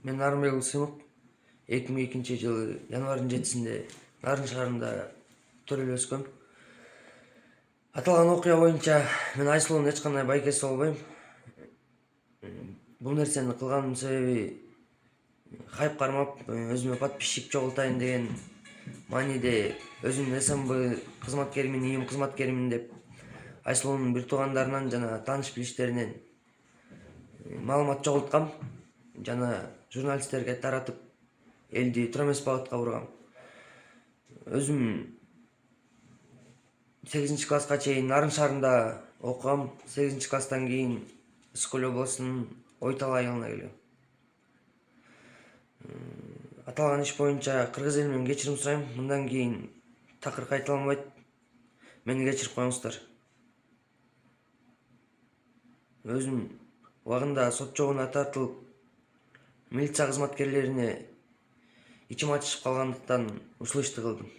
Мен Нарынбек Ысымов 2002-жылы январьдын 7-синде Нарын шаарында төрөлүп өскөм. Аталган окуя боюнча мен Айсулунун эч кандай байкеси болбойм. Бул нерсени кылганымдын себеби хайп кармап, өзүмө подписчик чогултайын деген мааниде өзүмдүн СМБ кызматкеримин, ИИМ кызматкеримин деп Айсулунун бир туугандарынан жана тааныш билиштеринен маалымат чогулткам жана журналисттерге таратып элди туура эмес багытка бургам. Өзүм 8-класска чейин Нарын шаарында окугам. 8-класстан кийин Ысык-Көл облусунун Ойтал айылына келгем. Аталган иш боюнча кыргыз элинен кечирим сурайм. Мындан кийин такыр кайталанбайт. Мени кечирип коюңуздар. Өзүм убагында сот жобуна тартылып, милиция кызматкерлерине ичим ачышып калгандыктан ушул ишти кылдым.